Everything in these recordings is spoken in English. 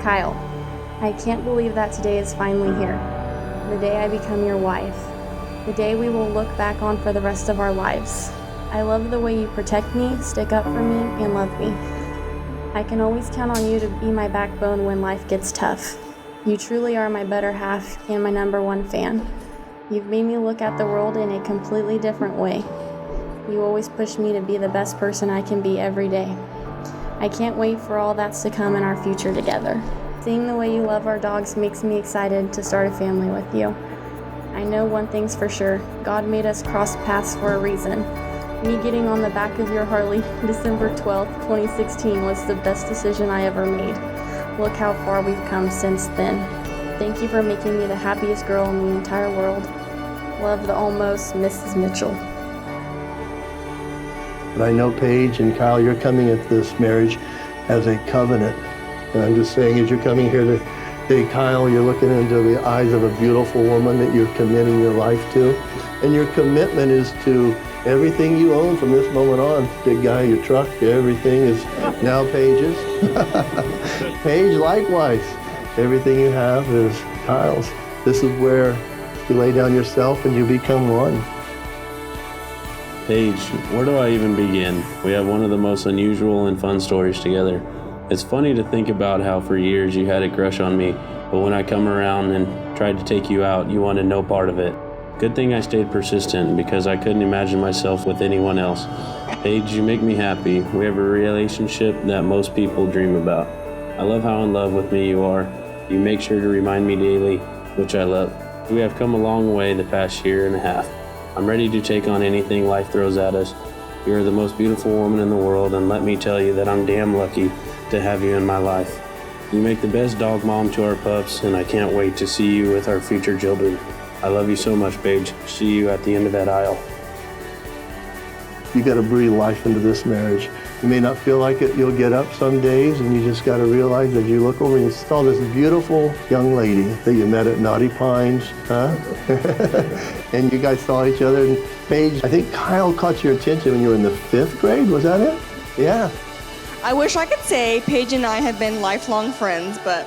Kyle, I can't believe that today is finally here. The day I become your wife. The day we will look back on for the rest of our lives. I love the way you protect me, stick up for me, and love me. I can always count on you to be my backbone when life gets tough. You truly are my better half and my #1 fan. You've made me look at the world in a completely different way. You always push me to be the best person I can be every day. I can't wait for all that's to come in our future together. Seeing the way you love our dogs makes me excited to start a family with you. I know one thing's for sure, God made us cross paths for a reason. Me getting on the back of your Harley December 12th, 2016 was the best decision I ever made. Look how far we've come since then. Thank you for making me the happiest girl in the entire world. Love the almost Mrs. Mitchell. But I know, Paige and Kyle, you're coming at this marriage as a covenant. And I'm just saying, as you're coming here today, Kyle, you're looking into the eyes of a beautiful woman that you're committing your life to. And your commitment is to everything you own from this moment on. Big guy, your truck, everything is now Paige's. Paige, likewise, everything you have is Kyle's. This is where you lay down yourself and you become one. Paige, where do I even begin? We have one of the most unusual and fun stories together. It's funny to think about how for years you had a crush on me, but when I come around and tried to take you out, you wanted no part of it. Good thing I stayed persistent because I couldn't imagine myself with anyone else. Paige, you make me happy. We have a relationship that most people dream about. I love how in love with me you are. You make sure to remind me daily, which I love. We have come a long way the past year and a half. I'm ready to take on anything life throws at us. You're the most beautiful woman in the world, and let me tell you that I'm damn lucky to have you in my life. You make the best dog mom to our pups, and I can't wait to see you with our future children. I love you so much, Paige. See you at the end of that aisle. You got to breathe life into this marriage. You may not feel like it. You'll get up some days and you just got to realize that you look over and you saw this beautiful young lady that you met at Naughty Pines, huh? And you guys saw each other. And Paige, I think Kyle caught your attention when you were in the 5th grade. Was that it? Yeah. I wish I could say Paige and I have been lifelong friends, but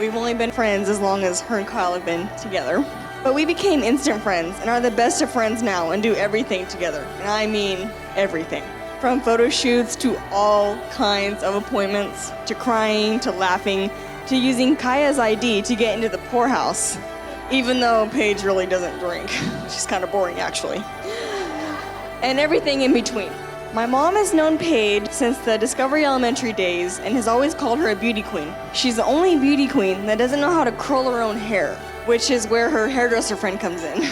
we've only been friends as long as her and Kyle have been together. But we became instant friends and are the best of friends now and do everything together. And I mean everything. From photo shoots to all kinds of appointments, to crying, to laughing, to using Kaya's ID to get into the poorhouse. Even though Paige really doesn't drink. She's kind of boring, actually. And everything in between. My mom has known Paige since the Discovery Elementary days and has always called her a beauty queen. She's the only beauty queen that doesn't know how to curl her own hair, which is where her hairdresser friend comes in.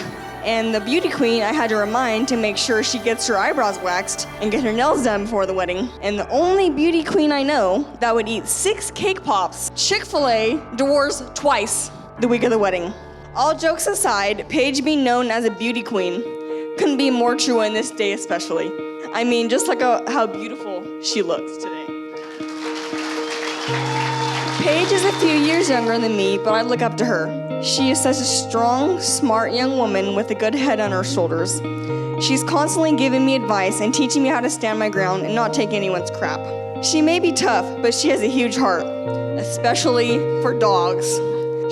And the beauty queen I had to remind to make sure she gets her eyebrows waxed and get her nails done before the wedding. And the only beauty queen I know that would eat 6 cake pops, Chick-fil-A doors twice the week of the wedding. All jokes aside, Paige being known as a beauty queen couldn't be more true in this day especially. I mean, just look at how beautiful she looks today. Paige is a few years younger than me, but I look up to her. She is such a strong, smart young woman with a good head on her shoulders. She's constantly giving me advice and teaching me how to stand my ground and not take anyone's crap. She may be tough, but she has a huge heart, especially for dogs.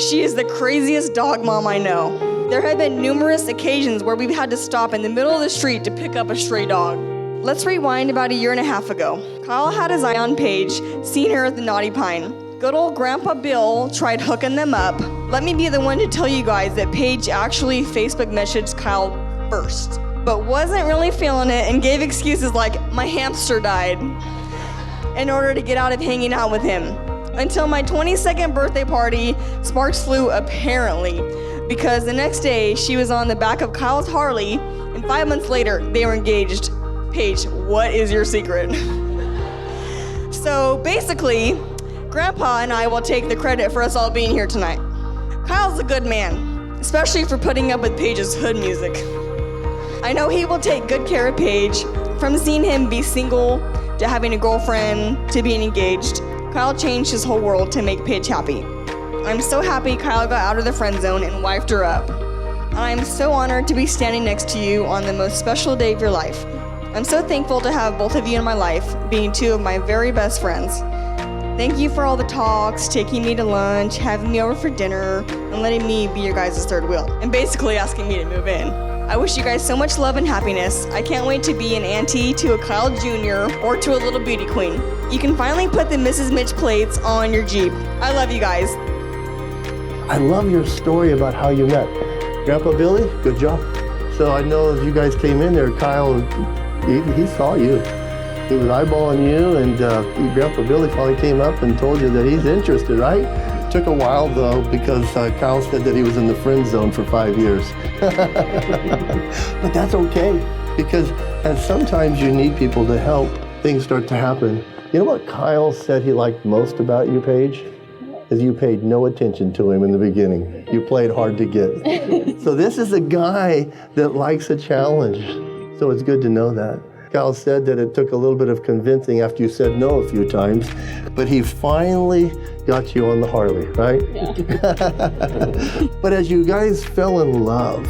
She is the craziest dog mom I know. There have been numerous occasions where we've had to stop in the middle of the street to pick up a stray dog. Let's rewind about a year and a half ago. Kyle had his eye on Paige, seen her at the Naughty Pine. Good old Grandpa Bill tried hooking them up. Let me be the one to tell you guys that Paige actually Facebook messaged Kyle first, but wasn't really feeling it and gave excuses like, my hamster died, in order to get out of hanging out with him. Until my 22nd birthday party, sparks flew apparently, because the next day she was on the back of Kyle's Harley, and 5 months later they were engaged. Paige, what is your secret? So basically, Grandpa and I will take the credit for us all being here tonight. Kyle's a good man, especially for putting up with Paige's hood music. I know he will take good care of Paige. From seeing him be single, to having a girlfriend, to being engaged, Kyle changed his whole world to make Paige happy. I'm so happy Kyle got out of the friend zone and wifed her up. And I'm so honored to be standing next to you on the most special day of your life. I'm so thankful to have both of you in my life, being 2 of my very best friends. Thank you for all the talks, taking me to lunch, having me over for dinner, and letting me be your guys' third wheel, and basically asking me to move in. I wish you guys so much love and happiness. I can't wait to be an auntie to a Kyle Jr. or to a little beauty queen. You can finally put the Mrs. Mitch plates on your Jeep. I love you guys. I love your story about how you met. Grandpa Billy, good job. So I know as you guys came in there, Kyle, he saw you. He was eyeballing you, and Grandpa Billy finally came up and told you that he's interested, right? Took a while though, because Kyle said that he was in the friend zone for 5 years. But that's okay, because as sometimes you need people to help, things start to happen. You know what Kyle said he liked most about you, Paige? Is you paid no attention to him in the beginning. You played hard to get. So this is a guy that likes a challenge. So it's good to know that. Kyle said that it took a little bit of convincing after you said no a few times, but he finally got you on the Harley, right? Yeah. But as you guys fell in love,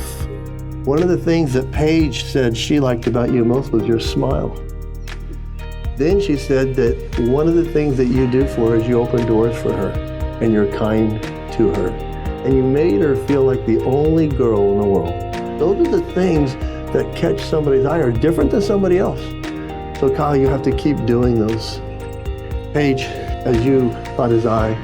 one of the things that Paige said she liked about you most was your smile. Then she said that one of the things that you do for her is you open doors for her, and you're kind to her. And you made her feel like the only girl in the world. Those are the things that catch somebody's eye, are different than somebody else. So Kyle, you have to keep doing those. Paige, as you caught his eye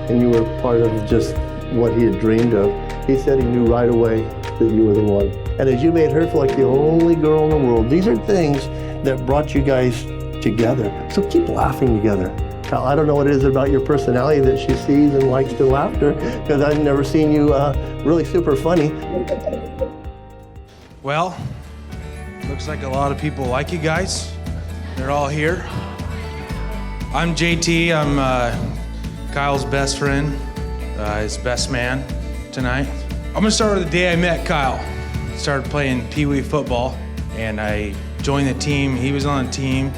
and you were part of just what he had dreamed of, he said he knew right away that you were the one. And as you made her feel like the only girl in the world, these are things that brought you guys together. So keep laughing together. Kyle, I don't know what it is about your personality that she sees and likes the laughter, because I've never seen you really super funny. Well, looks like a lot of people like you guys. They're all here. I'm JT. I'm Kyle's best friend, his best man tonight. I'm gonna start with the day I met Kyle. Started playing Pee Wee football, and I joined the team. He was on the team,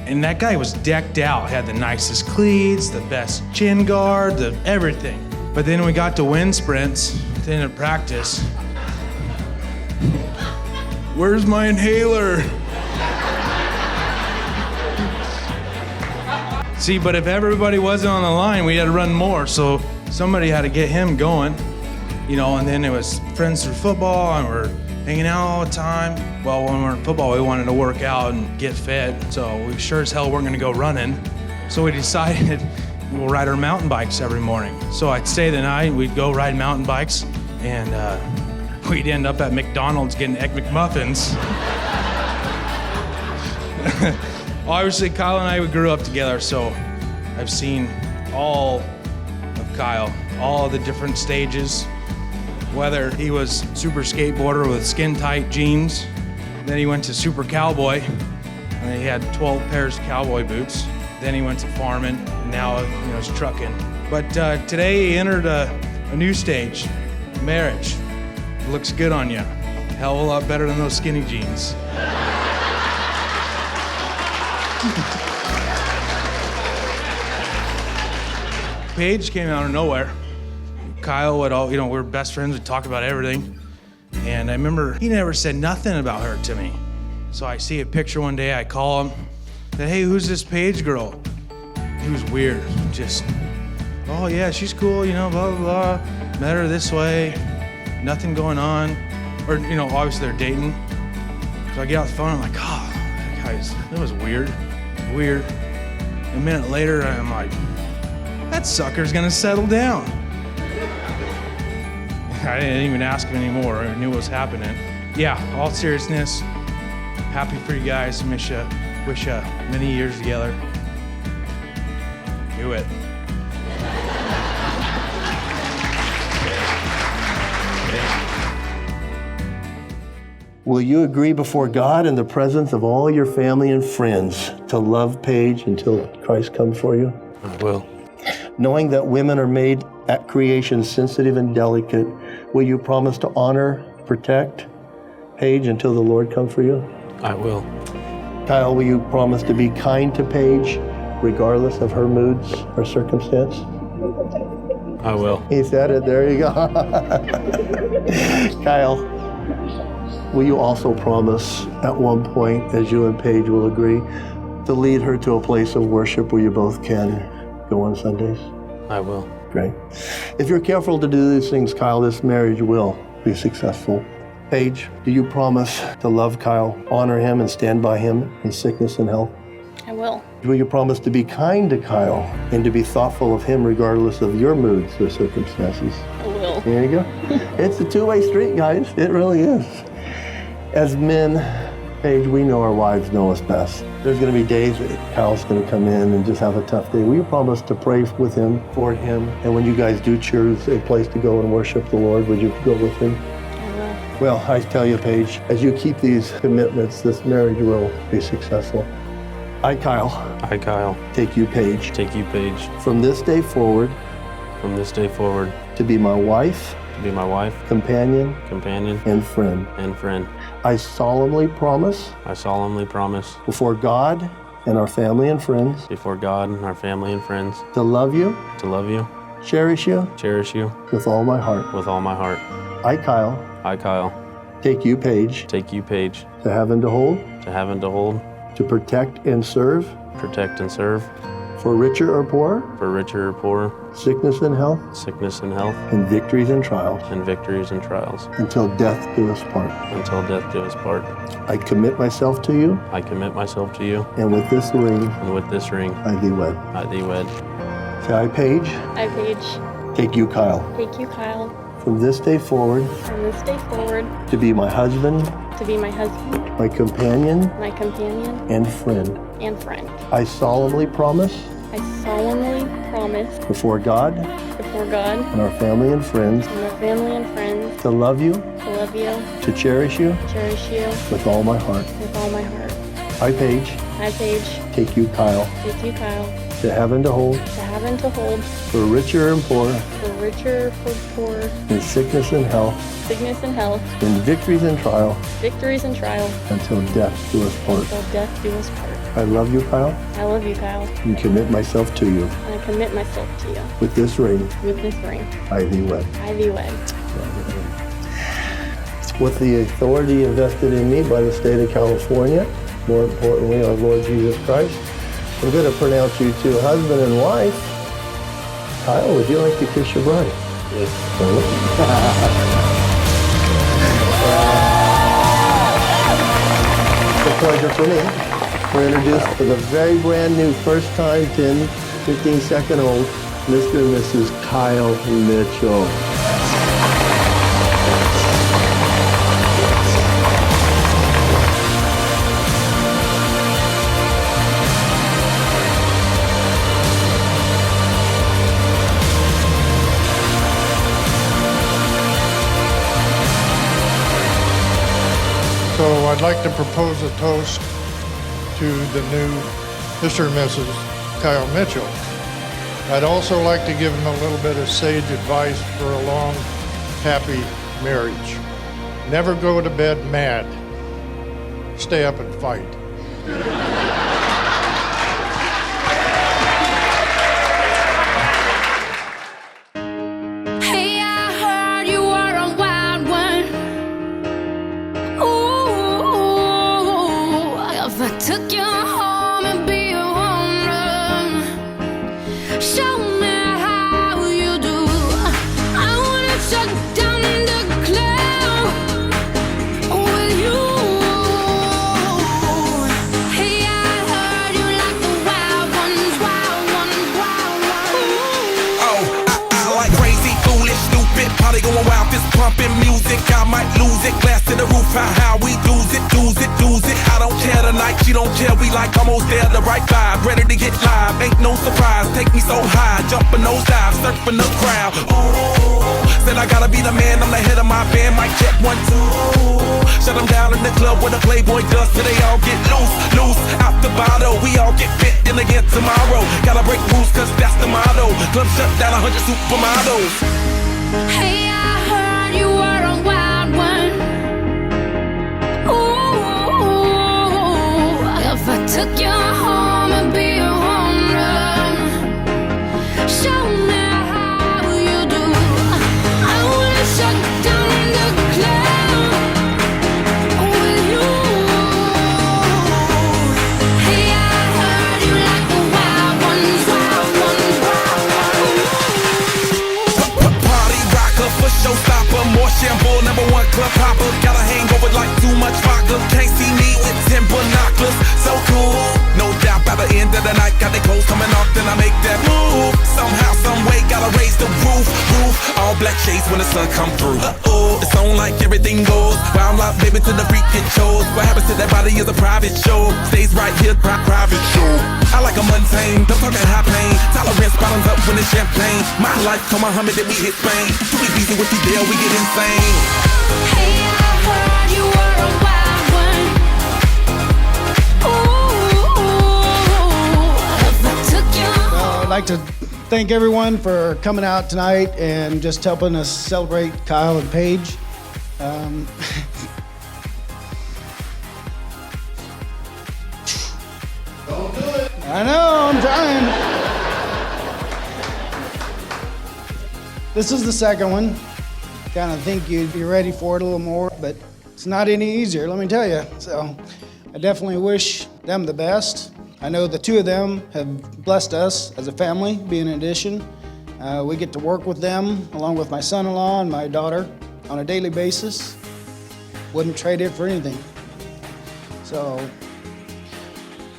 and that guy was decked out. Had the nicest cleats, the best chin guard, the everything. But then we got to wind sprints at the end of practice. Where's my inhaler? See, but if everybody wasn't on the line, we had to run more, so somebody had to get him going, you know, and then it was friends through football, and we're hanging out all the time. Well, when we were in football, we wanted to work out and get fit, so we sure as hell weren't gonna go running. So we decided we'll ride our mountain bikes every morning. So I'd stay the night, we'd go ride mountain bikes, and we'd end up at McDonald's getting Egg McMuffins. Obviously, Kyle and I, we grew up together, so I've seen all of Kyle, all the different stages, whether he was super skateboarder with skin-tight jeans, then he went to super cowboy, and he had 12 pairs of cowboy boots, then he went to farming, and now he's trucking. But today he entered a new stage, marriage. Looks good on you. Hell of a lot better than those skinny jeans. Paige came out of nowhere. Kyle would we were best friends, we'd talk about everything. And I remember he never said nothing about her to me. So I see a picture one day, I call him, said, hey, who's this Paige girl? He was weird, just, oh yeah, she's cool, blah, blah, blah. Met her this way. Nothing going on, or obviously they're dating. So I get off the phone, I'm like, oh, that was weird. A minute later, I'm like, that sucker's gonna settle down. I didn't even ask him anymore. I knew what was happening. Yeah, all seriousness, happy for you guys. Wish you many years together. Do it. Will you agree before God in the presence of all your family and friends to love Paige until Christ comes for you? I will. Knowing that women are made at creation sensitive and delicate, will you promise to honor, protect Paige until the Lord comes for you? I will. Kyle, will you promise to be kind to Paige regardless of her moods or circumstance? I will. He said it, there you go. Kyle, will you also promise at one point, as you and Paige will agree, to lead her to a place of worship where you both can go on Sundays? I will. Great. If you're careful to do these things, Kyle, this marriage will be successful. Paige, do you promise to love Kyle, honor him, and stand by him in sickness and health? I will. Will you promise to be kind to Kyle and to be thoughtful of him regardless of your moods or circumstances? I will. There you go. It's a two-way street, guys. It really is. As men, Paige, we know our wives know us best. There's going to be days that Kyle's going to come in and just have a tough day. Will you promise to pray with him, for him? And when you guys do choose a place to go and worship the Lord, would you go with him? I will. Well, I tell you, Paige, as you keep these commitments, this marriage will be successful. I, Kyle, take you, Paige, from this day forward, to be my wife, companion, and friend. I solemnly promise, before God and our family and friends, to love you, cherish you, with all my heart. I, Kyle, take you, Paige, to have and to hold, to protect and serve, for richer or poorer, sickness and health, and victories and trials, until death do us part. I commit myself to you, and with this ring, I thee wed. Say, I, Paige, take you, Kyle, from this day forward, to be my husband, my companion, and friend. I solemnly promise, before God and our family and friends, to love you, to cherish you, with all my heart. I, Paige, take you, Kyle, to have and to hold, for richer and poorer, in sickness and health, in victories and trials, until death do us part. I love you, Kyle, and commit myself to you. With this ring, I thee wed. With the authority invested in me by the state of California, more importantly, our Lord Jesus Christ, I'm going to pronounce you two husband and wife. Kyle, would you like to kiss your bride? Yes. It's a pleasure for me. We're introduced for the very brand new, first time, 10, 15-second old, Mr. and Mrs. Kyle Mitchell. So I'd like to propose a toast to the new Mr. and Mrs. Kyle Mitchell. I'd also like to give them a little bit of sage advice for a long, happy marriage. Never go to bed mad. Stay up and fight. Hey, I heard you were a wild one. Ooh, if I took you home and be a woman, show me how you do. I wanna shut down the club with you. Hey, I heard you like the wild ones, wild ones, wild ones. Oh, I like crazy, foolish, stupid, party going wild, fist pumping music. I might lose it, glass to the roof, how we lose it. I don't care tonight, she don't care, we like almost there, the right vibe, ready to get live, ain't no surprise, take me so high, jumping those dives, surfing the crowd. Ooh, said I gotta be the man, I'm the head of my band, mic check 1, 2. Shut them down in the club where the Playboy does, till they all get loose, out the bottle, we all get fit in again tomorrow. Gotta break rules, cause that's the motto. Club shut down, 100 supermodels. Hey, I heard you were a wild one. Ooh, if I took you home and be a woman, show me how you do. I wanna shut down the club with you. Hey, I heard you like the wild ones, wild ones, shades when the sun come through. Uh-oh, it's on like everything goes. Wild out, baby, to the freak it shows. What happens to that body is a private show. Stays right here, private show. I like a mundane, don't talk that high pain. Tolerance bottoms up when it's champagne. My life, come Muhammad, then we hit Spain. Too easy with you, deal, we get insane. Hey, I heard you were a wild one. Ooh, if I took you. I'd like to thank everyone for coming out tonight and just helping us celebrate Kyle and Paige. Don't do it. I know, I'm trying. This is the second one. Kind of think you'd be ready for it a little more, but it's not any easier, let me tell you. So I definitely wish them the best. I know the two of them have blessed us as a family, being an addition. We get to work with them, along with my son-in-law and my daughter, on a daily basis. Wouldn't trade it for anything. So,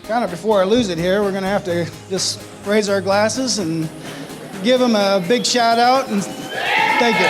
kind of before I lose it here, we're gonna have to just raise our glasses and give them a big shout out and thank you.